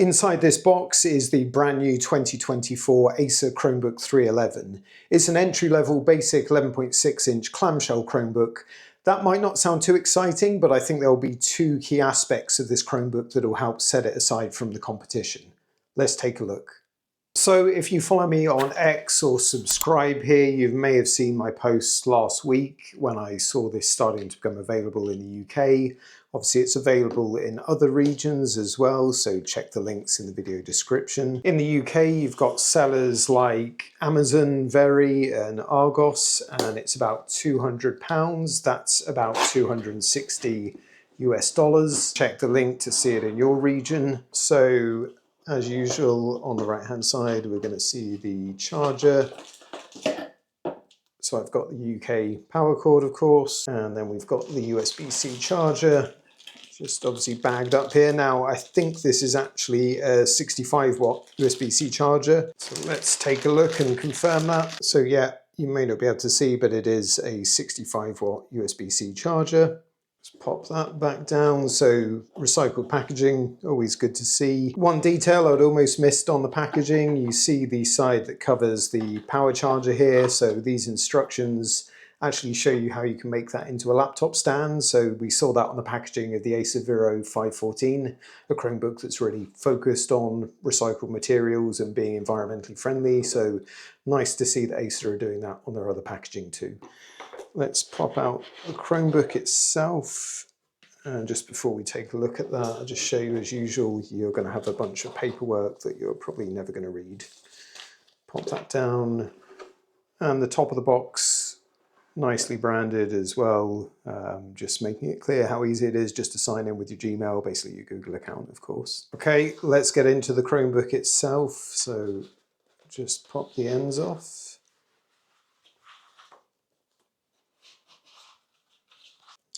Inside this box is the brand new 2024 Acer Chromebook 311. It's an entry-level basic 11.6-inch clamshell Chromebook. That might not sound too exciting, but I think there will be two key aspects of this Chromebook that will help set it aside from the competition. Let's take a look. So if you follow me on X or subscribe here, you may have seen my posts last week when I saw this starting to become available in the UK. Obviously it's available in other regions as well, so check the links in the video description. In the UK you've got sellers like Amazon, Very and Argos, and it's about £200. That's about 260 US dollars. Check the link to see it in your region. So as usual, on the right hand side we're going to see the charger. So I've got the UK power cord, of course, and then we've got the USB-C charger, just obviously bagged up here. Now I think this is actually a 65 watt USB-C charger, so let's take a look and confirm that. So yeah, you may not be able to see, but it is a 65 watt USB-C charger. Just pop that back down. So recycled packaging, always good to see. One detail I'd almost missed on the packaging, you see the side that covers the power charger here. So these instructions actually show you how you can make that into a laptop stand. So we saw that on the packaging of the Acer Vero 514, a Chromebook that's really focused on recycled materials and being environmentally friendly. So nice to see that Acer are doing that on their other packaging too. Let's pop out the Chromebook itself, and just before we take a look at that, I'll just show you, as usual, you're going to have a bunch of paperwork that you're probably never going to read. Pop that down, and the top of the box nicely branded as well, just making it clear how easy it is just to sign in with your Gmail, basically your Google account, of course. Okay, let's get into the Chromebook itself. So just pop the ends off.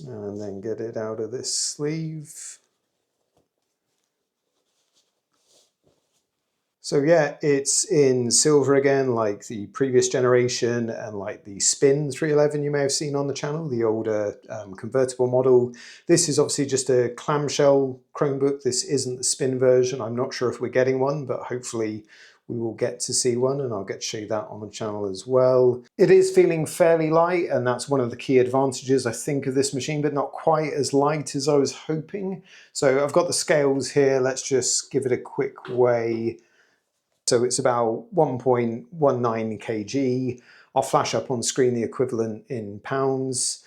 And then get it out of this sleeve. So yeah, it's in silver again, like the previous generation and like the Spin 311 you may have seen on the channel, the older convertible model. This is obviously just a clamshell Chromebook. This isn't the Spin version. I'm not sure if we're getting one, but hopefully we will get to see one, and I'll get to show you that on the channel as well. It is feeling fairly light, and that's one of the key advantages I think of this machine, but not quite as light as I was hoping. So I've got the scales here. Let's just give it a quick weigh. So it's about 1.19 kg. I'll flash up on screen the equivalent in pounds.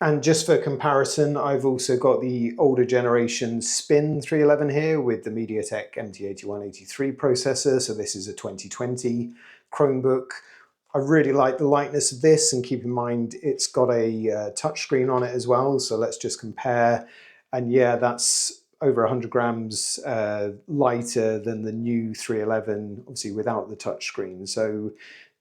And just for comparison, I've also got the older generation Spin 311 here with the MediaTek MT8183 processor. So this is a 2020 Chromebook. I really like the lightness of this, and keep in mind it's got a touchscreen on it as well. So let's just compare. And yeah, that's over 100 grams lighter than the new 311, obviously without the touchscreen. So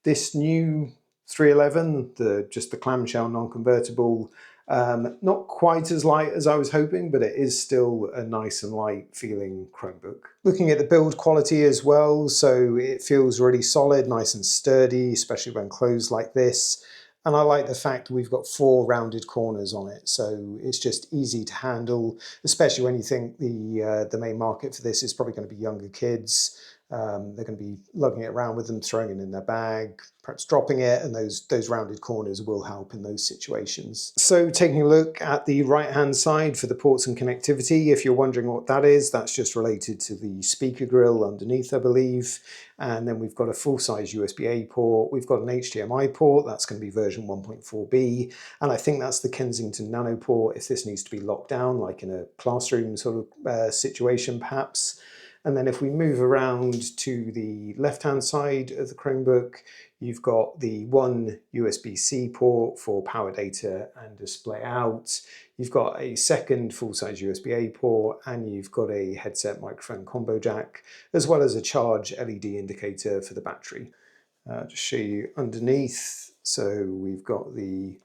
this new 311, just the clamshell non-convertible, not quite as light as I was hoping, but it is still a nice and light feeling Chromebook. Looking at the build quality as well, so it feels really solid, nice and sturdy, especially when closed like this. And I like the fact we've got 4 rounded corners on it, so it's just easy to handle, especially when you think the main market for this is probably going to be younger kids. They're going to be lugging it around with them, throwing it in their bag, perhaps dropping it, and those rounded corners will help in those situations. So taking a look at the right hand side for the ports and connectivity, if you're wondering what that is, that's just related to the speaker grill underneath, I believe. And then we've got a full-size USB-A port, we've got an HDMI port, that's going to be version 1.4b, and I think that's the Kensington Nano port if this needs to be locked down, like in a classroom sort of situation perhaps. And then if we move around to the left-hand side of the Chromebook, you've got the one USB-C port for power data and display out. You've got a second full-size USB-A port, and you've got a headset microphone combo jack, as well as a charge LED indicator for the battery. Just show you underneath. So we've got the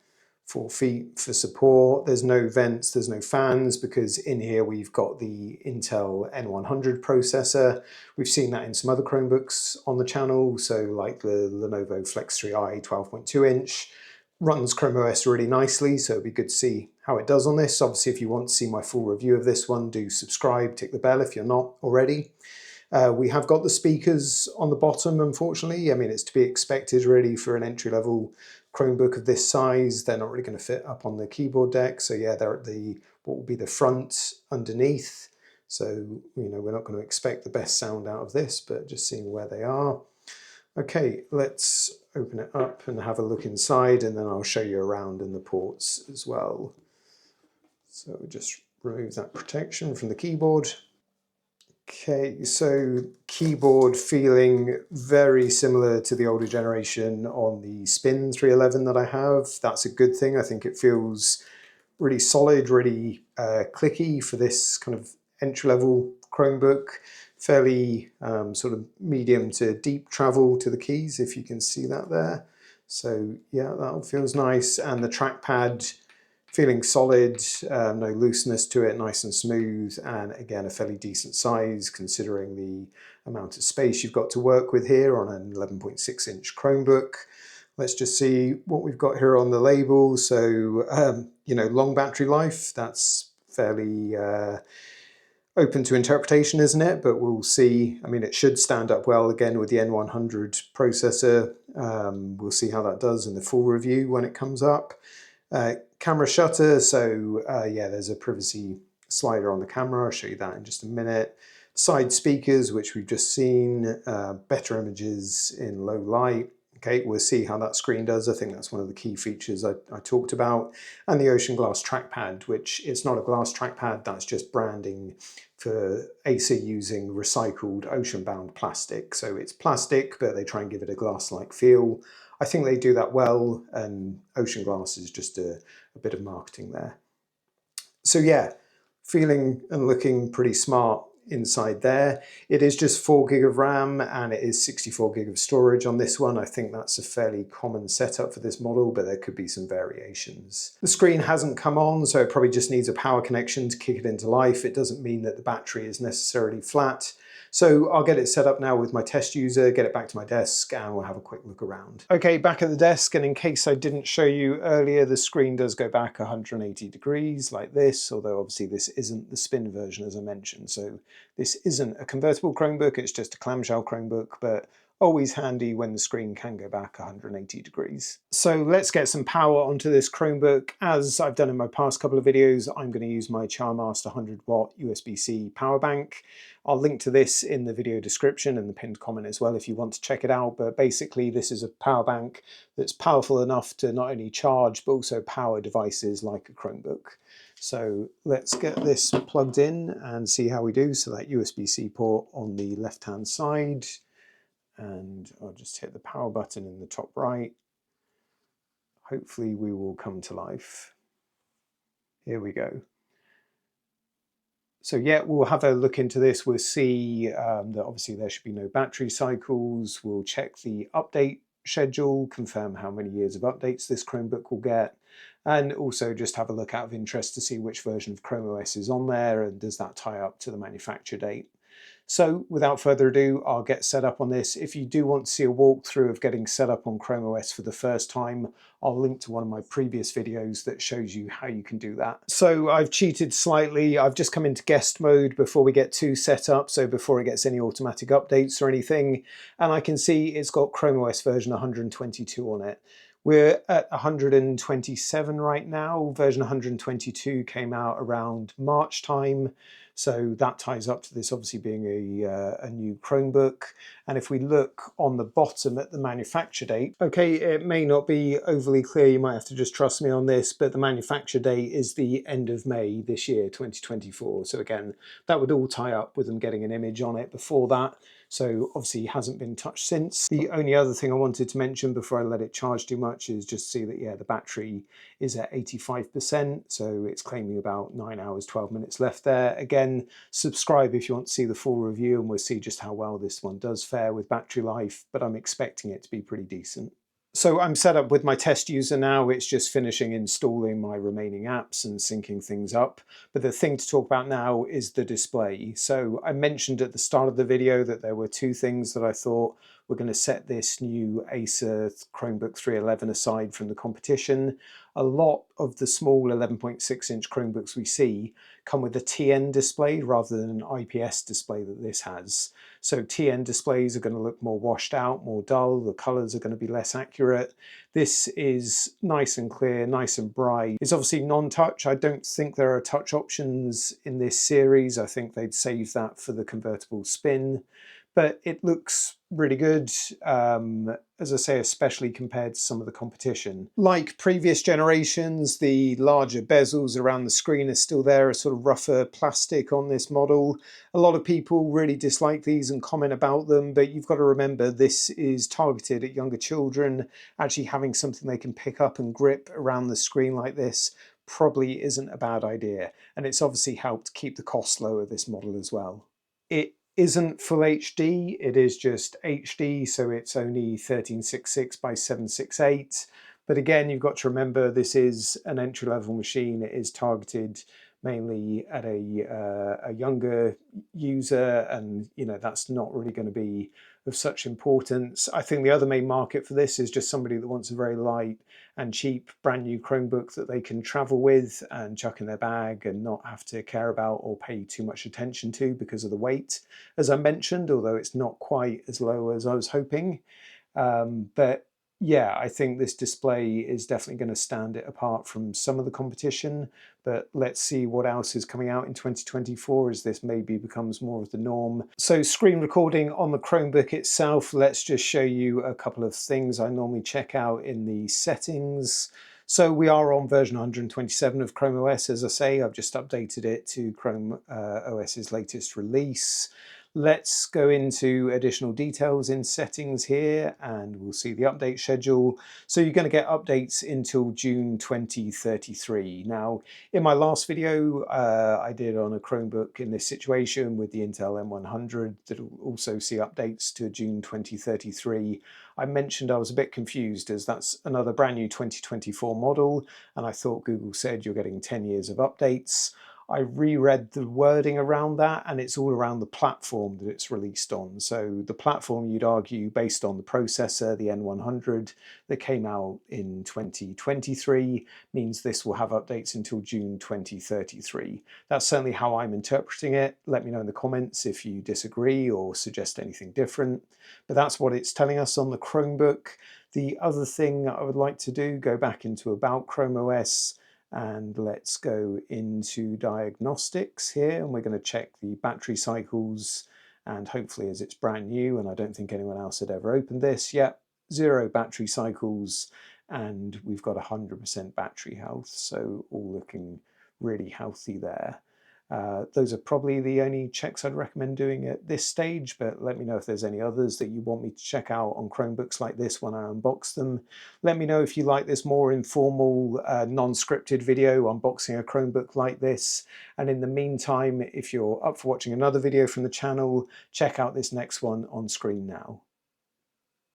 4 feet for support. There's no vents, there's no fans, because in here we've got the Intel N100 processor. We've seen that in some other Chromebooks on the channel, so like the Lenovo Flex 3i 12.2 inch. Runs Chrome OS really nicely, so it'd be good to see how it does on this. Obviously, if you want to see my full review of this one, do subscribe, tick the bell if you're not already. We have got the speakers on the bottom, unfortunately. I mean, it's to be expected really for an entry-level Chromebook of this size. They're not really going to fit up on the keyboard deck. So yeah, they're at the what will be the front underneath. So, we're not going to expect the best sound out of this, but just seeing where they are. Okay, let's open it up and have a look inside, and then I'll show you around in the ports as well. So just remove that protection from the keyboard. Okay, so keyboard feeling very similar to the older generation on the Spin 311 that I have. That's a good thing. I think it feels really solid, really clicky for this kind of entry-level Chromebook. Fairly sort of medium to deep travel to the keys, if you can see that there. So yeah, that feels nice. And the trackpad feeling solid, no looseness to it, nice and smooth, and again a fairly decent size considering the amount of space you've got to work with here on an 11.6-inch Chromebook. Let's just see what we've got here on the label. So, long battery life, that's fairly open to interpretation, isn't it? But we'll see. I mean, it should stand up well again with the N100 processor. We'll see how that does in the full review when it comes up. Camera shutter, so yeah, there's a privacy slider on the camera. I'll show you that in just a minute. Side speakers, which we've just seen, better images in low light. Okay, we'll see how that screen does. I think that's one of the key features I talked about. And the ocean glass trackpad, which it's not a glass trackpad, that's just branding for Acer using recycled ocean-bound plastic. So it's plastic, but they try and give it a glass-like feel. I think they do that well, and ocean glass is just a bit of marketing there. So yeah, feeling and looking pretty smart inside there. It is just 4 gig of RAM and it is 64 gig of storage on this one. I think that's a fairly common setup for this model, but there could be some variations. The screen hasn't come on, so it probably just needs a power connection to kick it into life. It doesn't mean that the battery is necessarily flat. So I'll get it set up now with my test user, get it back to my desk, and we'll have a quick look around. Okay, back at the desk, and in case I didn't show you earlier, the screen does go back 180 degrees like this, although obviously this isn't the Spin version as I mentioned, so this isn't a convertible Chromebook, it's just a clamshell Chromebook, but always handy when the screen can go back 180 degrees. So let's get some power onto this Chromebook. As I've done in my past couple of videos, I'm going to use my Charmaster 100-watt USB-C power bank. I'll link to this in the video description and the pinned comment as well if you want to check it out, but basically this is a power bank that's powerful enough to not only charge but also power devices like a Chromebook. So let's get this plugged in and see how we do. So that USB-C port on the left-hand side, and I'll just hit the power button in the top right. Hopefully we will come to life. Here we go. So yeah, we'll have a look into this. We'll see that obviously there should be no battery cycles. We'll check the update schedule, confirm how many years of updates this Chromebook will get, and also just have a look out of interest to see which version of Chrome OS is on there and does that tie up to the manufacture date. So without further ado, I'll get set up on this. If you do want to see a walkthrough of getting set up on Chrome OS for the first time, I'll link to one of my previous videos that shows you how you can do that. So I've cheated slightly. I've just come into guest mode before we get too set up, so before it gets any automatic updates or anything. And I can see it's got Chrome OS version 122 on it. We're at 127 right now. Version 122 came out around March time. So that ties up to this obviously being a new Chromebook. And if we look on the bottom at the manufacture date, okay, it may not be overly clear, you might have to just trust me on this, but the manufacture date is the end of May this year, 2024. So again, that would all tie up with them getting an image on it before that. So obviously hasn't been touched since. The only other thing I wanted to mention before I let it charge too much is just see that, yeah, the battery is at 85%. So it's claiming about 9 hours, 12 minutes left there. Again, subscribe if you want to see the full review and we'll see just how well this one does fare with battery life, but I'm expecting it to be pretty decent. So I'm set up with my test user now. It's just finishing installing my remaining apps and syncing things up. But the thing to talk about now is the display. So I mentioned at the start of the video that there were two things that I thought were going to set this new Acer Chromebook 311 aside from the competition. A lot of the small 11.6-inch Chromebooks we see come with a TN display rather than an IPS display that this has. So TN displays are going to look more washed out, more dull, the colours are going to be less accurate. This is nice and clear, nice and bright. It's obviously non-touch. I don't think there are touch options in this series. I think they'd save that for the convertible Spin. But it looks really good, as I say, especially compared to some of the competition. Like previous generations, the larger bezels around the screen are still there, a sort of rougher plastic on this model. A lot of people really dislike these and comment about them, but you've got to remember this is targeted at younger children. Actually having something they can pick up and grip around the screen like this probably isn't a bad idea. And it's obviously helped keep the cost low of this model as well. It isn't full HD, it is just HD, so it's only 1366 by 768. But again, you've got to remember this is an entry-level machine. It is targeted mainly at a younger user, and that's not really going to be of such importance. I think the other main market for this is just somebody that wants a very light and cheap brand new Chromebook that they can travel with and chuck in their bag and not have to care about or pay too much attention to because of the weight, as I mentioned, although it's not quite as low as I was hoping. But yeah, I think this display is definitely going to stand it apart from some of the competition, but let's see what else is coming out in 2024 as this maybe becomes more of the norm. So screen recording on the Chromebook itself, let's just show you a couple of things I normally check out in the settings. So we are on version 127 of Chrome OS, as I say. I've just updated it to Chrome OS's latest release. Let's go into additional details in settings here and we'll see the update schedule. So you're going to get updates until June 2033. Now, in my last video I did on a Chromebook in this situation with the Intel N100 that will also see updates to June 2033. I mentioned I was a bit confused as that's another brand new 2024 model, and I thought Google said you're getting 10 years of updates. I reread the wording around that, and it's all around the platform that it's released on. So the platform, you'd argue, based on the processor, the N100, that came out in 2023, means this will have updates until June 2033. That's certainly how I'm interpreting it. Let me know in the comments if you disagree or suggest anything different. But that's what it's telling us on the Chromebook. The other thing I would like to do, go back into About Chrome OS, and let's go into diagnostics here, and we're going to check the battery cycles, and hopefully as it's brand new and I don't think anyone else had ever opened this yet, 0 battery cycles, and we've got 100% battery health, so all looking really healthy there. Those are probably the only checks I'd recommend doing at this stage, but let me know if there's any others that you want me to check out on Chromebooks like this when I unbox them. Let me know if you like this more informal, non-scripted video unboxing a Chromebook like this. And in the meantime, if you're up for watching another video from the channel, check out this next one on screen now.